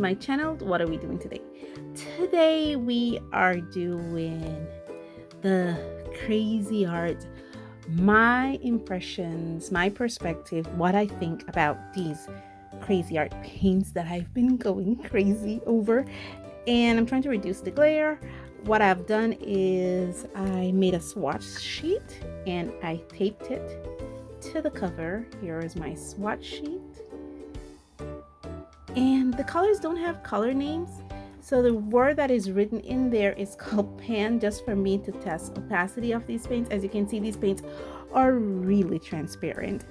my channel. What are we doing today? Today we are doing the Cra-Z-Art, my impressions, my perspective, what I think about these Cra-Z-Art paints that I've been going crazy over. And I'm trying to reduce the glare. What I've done is I made a swatch sheet and I taped it to the cover. Here is my swatch sheet. And the colors don't have color names, so the word that is written in there is called pan, just for me to test opacity of these paints. As you can see, these paints are really transparent,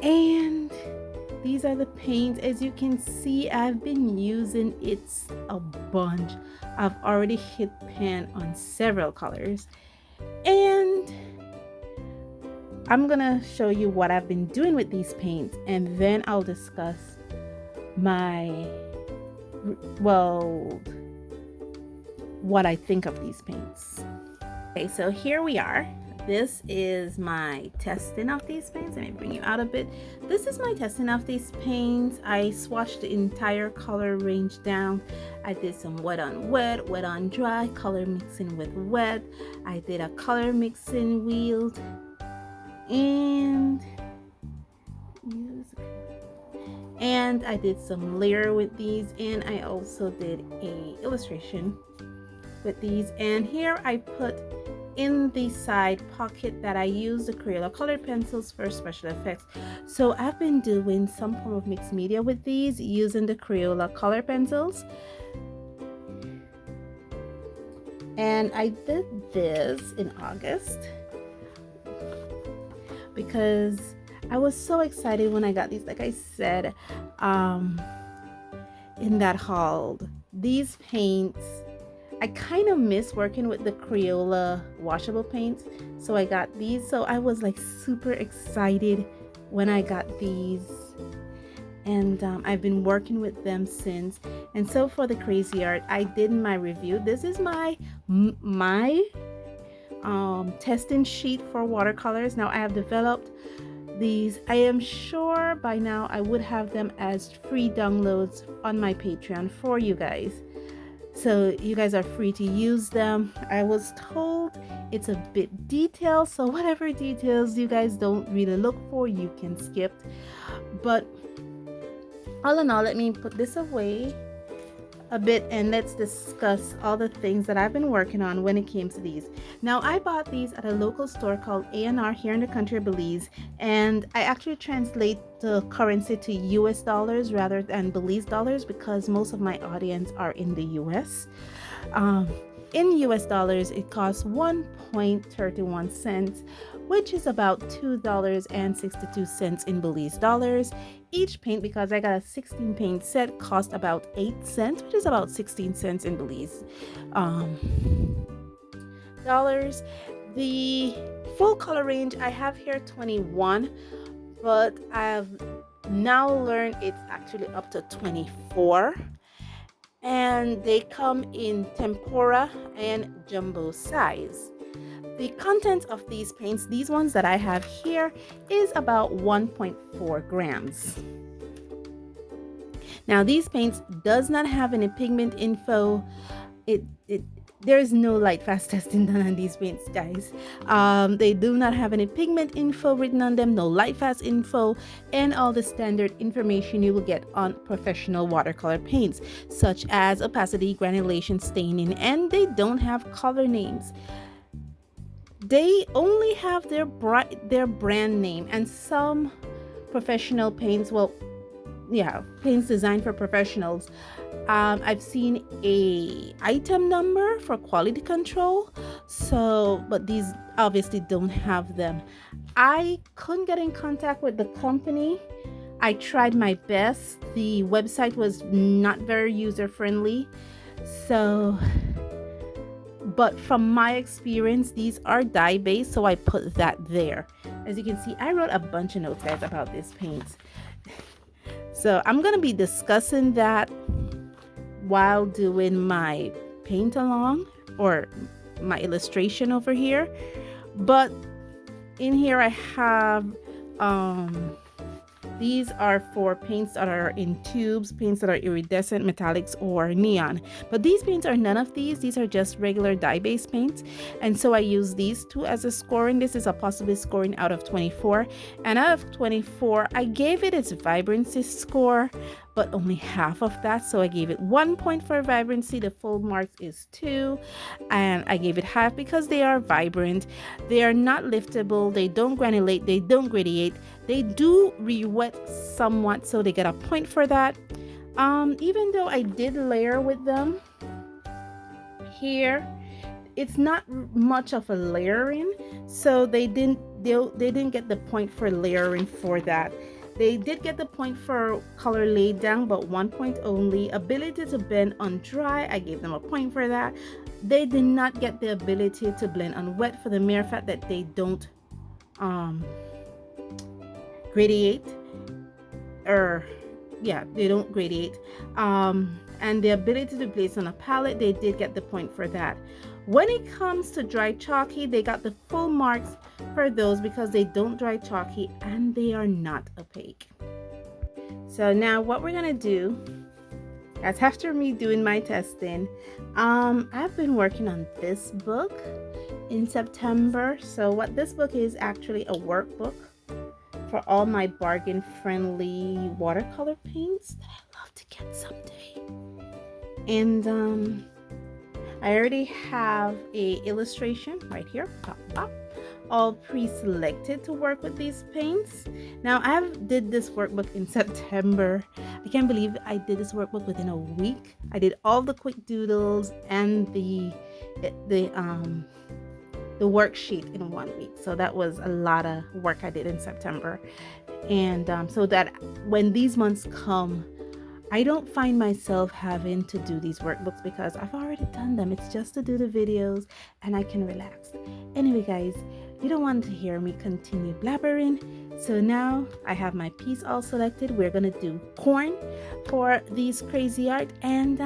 and these are the paints. As you can see, I've been using it's a bunch. I've already hit pan on several colors, and I'm gonna show you what I've been doing with these paints, and then I'll discuss what I think of these paints. Okay, so here we are. This is my testing of these paints. Let me bring you out a bit. This is my testing of these paints. I swatched the entire color range down. I did some wet on wet, wet on dry, color mixing with wet. I did a color mixing wheel, and I did some layer with these, and I also did a illustration with these. And here I put in the side pocket that I use the Crayola colored pencils for special effects. So I've been doing some form of mixed media with these using the Crayola color pencils. And I did this in August because I was so excited when I got these. Like I said in that haul, these paints, I kind of miss working with the Crayola washable paints, so I got these. So I was like super excited when I got these, and I've been working with them since. And so for the Cra-Z-Art, I did my review. This is my testing sheet for watercolors. Now I have developed these. I am sure by now I would have them as free downloads on my Patreon for you guys, so you guys are free to use them. I was told it's a bit detailed, so whatever details you guys don't really look for, you can skip. But all in all, let me put this away a bit and let's discuss all the things that I've been working on when it came to these. Now, I bought these at a local store called A&R here in the country of Belize, and I actually translate the currency to US dollars rather than Belize dollars because most of my audience are in the US. In US dollars, it costs 1.31 cents, which is about $2.62 in Belize dollars. Each paint, because I got a 16 paint set, cost about 8 cents, which is about 16 cents in Belize dollars. The full color range I have here 21, but I've now learned it's actually up to 24. And they come in tempura and jumbo size. The content of these paints, these ones that I have here, is about 1.4 grams. Now these paints does not have any pigment info. There is no light fast testing done on these paints, guys. They do not have any pigment info written on them, no light fast info, and all the standard information you will get on professional watercolor paints, such as opacity, granulation, staining, and they don't have color names. They only have their brand name, and some professional paints, paints designed for professionals, I've seen a item number for quality control, but these obviously don't have them. I couldn't get in contact with the company. I tried my best. The website was not very user friendly, but from my experience, these are dye based, so I put that there. As you can see, I wrote a bunch of notes, guys, about these paints. So I'm gonna be discussing that while doing my paint along or my illustration over here. But in here I have These are for paints that are in tubes, paints that are iridescent, metallics, or neon. But these paints are none of these. These are just regular dye-based paints. And so I use these two as a scoring. This is a possible scoring out of 24. And out of 24, I gave it its vibrancy score, but only half of that. So I gave it 1 point for vibrancy. The full mark is 2. And I gave it half because they are vibrant. They are not liftable. They don't granulate. They don't gradiate. They do re-wet somewhat, so they get a point for that. Even though I did layer with them here, it's not much of a layering, so they didn't get the point for layering for that. They did get the point for color laid down, but 1 point only. Ability to blend on dry, I gave them a point for that. They did not get the ability to blend on wet for the mere fact that they don't gradiate, or yeah, they don't gradiate. And the ability to place on a palette, they did get the point for that. When it comes to dry chalky, they got the full marks for those because they don't dry chalky and they are not opaque. So now what we're gonna do, that's after me doing my testing. I've been working on this book in September. So what this book is actually a workbook for all my bargain friendly watercolor paints that I love to get someday. And I already have a illustration right here, all pre-selected to work with these paints. Now I did this workbook in September. I can't believe I did this workbook within a week. I did all the quick doodles and the worksheet in 1 week. So that was a lot of work I did in September. And so that when these months come, I don't find myself having to do these workbooks because I've already done them. It's just to do the videos and I can relax. Anyway, guys, you don't want to hear me continue blabbering. So now I have my piece all selected. We're gonna do corn for these Cra-Z-Art, and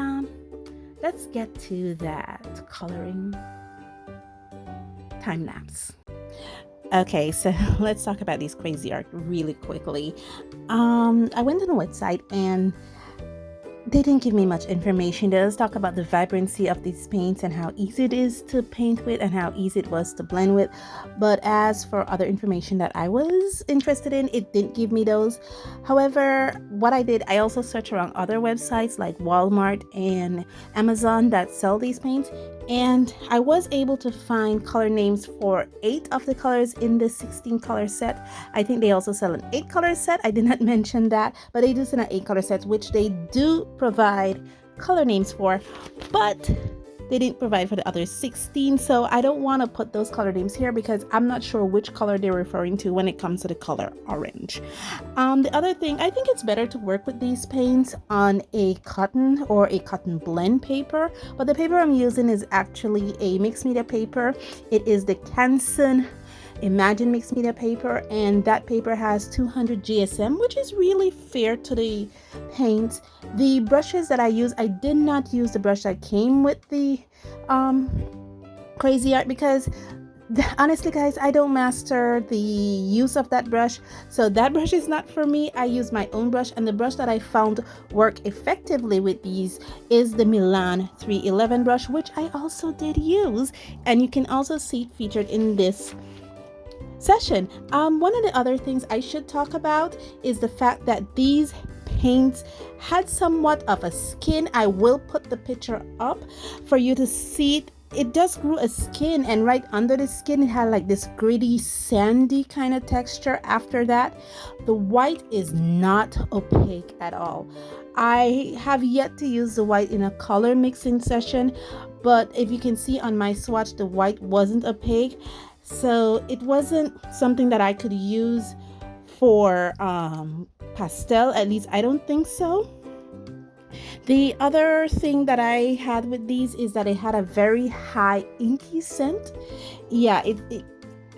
let's get to that coloring time lapse. Okay, so let's talk about these Cra-Z-Art really quickly. I went on the website and they didn't give me much information. They just talk about the vibrancy of these paints and how easy it is to paint with and how easy it was to blend with. But as for other information that I was interested in, it didn't give me those. However, what I did, I also searched around other websites like Walmart and Amazon that sell these paints. And I was able to find color names for 8 of the colors in this 16 color set. I think they also sell an 8 color set. I did not mention that, but they do sell an 8 color sets, which they do provide color names for, but they didn't provide for the other 16. So I don't want to put those color names here because I'm not sure which color they're referring to when it comes to the color orange. The other thing, I think it's better to work with these paints on a cotton or a cotton blend paper, but the paper I'm using is actually a mixed media paper. It is the Canson Imagine mixed media paper, and that paper has 200 GSM, which is really fair to the paint. The brushes that I use, I did not use the brush that came with the Cra-Z-Art because honestly, guys, I don't master the use of that brush, so that brush is not for me. I use my own brush, and the brush that I found work effectively with these is the Milan 311 brush, which I also did use, and you can also see it featured in this session. One of the other things I should talk about is the fact that these paints had somewhat of a skin. I will put the picture up for you to see it. It does grow a skin, and right under the skin it had like this gritty sandy kind of texture. After that, the white is not opaque at all. I have yet to use the white in a color mixing session, but if you can see on my swatch, the white wasn't opaque. So it wasn't something that I could use for pastel, at least I don't think so. The other thing that I had with these is that it had a very high inky scent. Yeah,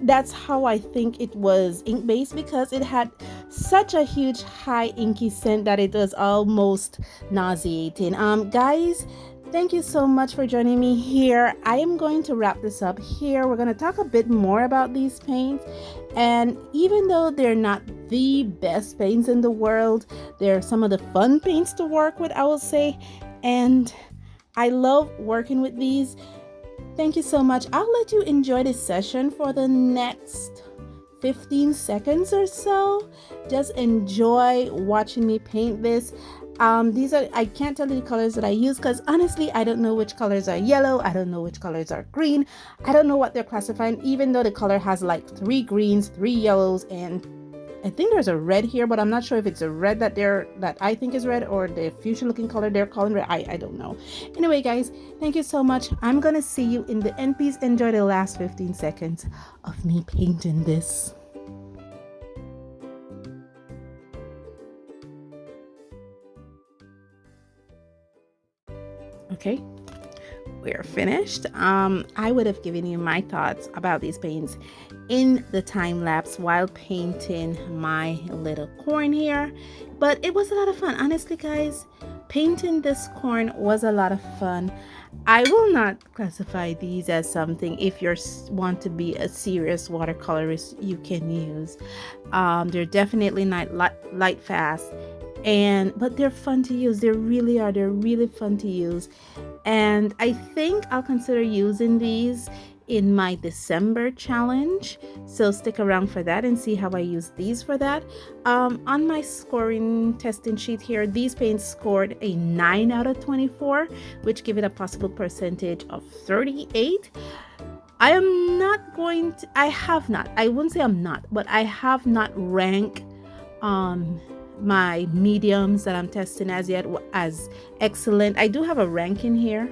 that's how I think it was ink based, because it had such a huge high inky scent that it was almost nauseating. Guys, Thank you so much for joining me here. I am going to wrap this up here. We're going to talk a bit more about these paints. And even though they're not the best paints in the world, they're some of the fun paints to work with, I will say. And I love working with these. Thank you so much. I'll let you enjoy this session for the next 15 seconds or so. Just enjoy watching me paint this. I can't tell you the colors that I use because honestly I don't know which colors are yellow, I don't know which colors are green, I don't know what they're classifying, even though the color has like 3 greens, 3 yellows, and I think there's a red here, but I'm not sure if it's a red that I think is red or the fuchsia looking color they're calling red. I don't know. Anyway guys, thank you so much. I'm gonna see you in the end. Please enjoy the last 15 seconds of me painting this. Okay, we're finished. I would have given you my thoughts about these paints in the time lapse while painting my little corn here, but it was a lot of fun. Honestly guys, painting this corn was a lot of fun. I will not classify these as something if you want to be a serious watercolorist you can use. They're definitely not light fast, but they're fun to use. They really are. They're really fun to use, and I think I'll consider using these in my December challenge, so stick around for that and see how I use these for that. On my scoring testing sheet here, these paints scored a 9 out of 24, which give it a possible percentage of 38. I am not going to, I wouldn't say I'm not, but I have not ranked my mediums that I'm testing as yet as excellent. I do have a ranking here: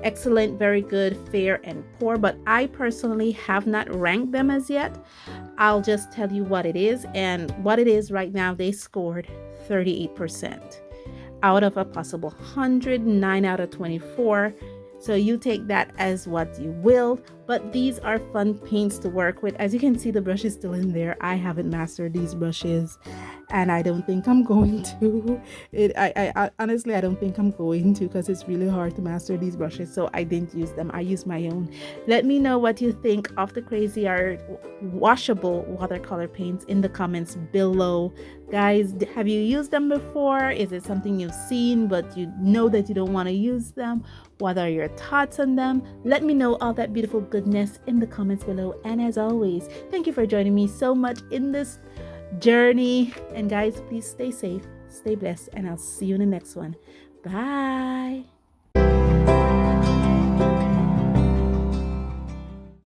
excellent, very good, fair, and poor, but I personally have not ranked them as yet. I'll just tell you what it is, and what it is right now, they scored 38% out of a possible 100, 9 out of 24. So you take that as what you will, but these are fun paints to work with. As you can see, the brush is still in there. I haven't mastered these brushes, and I don't think I'm going to. I honestly, I don't think I'm going to, because it's really hard to master these brushes, so I didn't use them. I used my own. Let me know what you think of the Cra-Z-Art Washable Watercolor Paints in the comments below. Guys, have you used them before? Is it something you've seen but you know that you don't want to use them? What are your thoughts on them? Let me know all that beautiful goodness in the comments below. And as always, thank you for joining me so much in this journey. And guys, please stay safe, stay blessed, and I'll see you in the next one. Bye.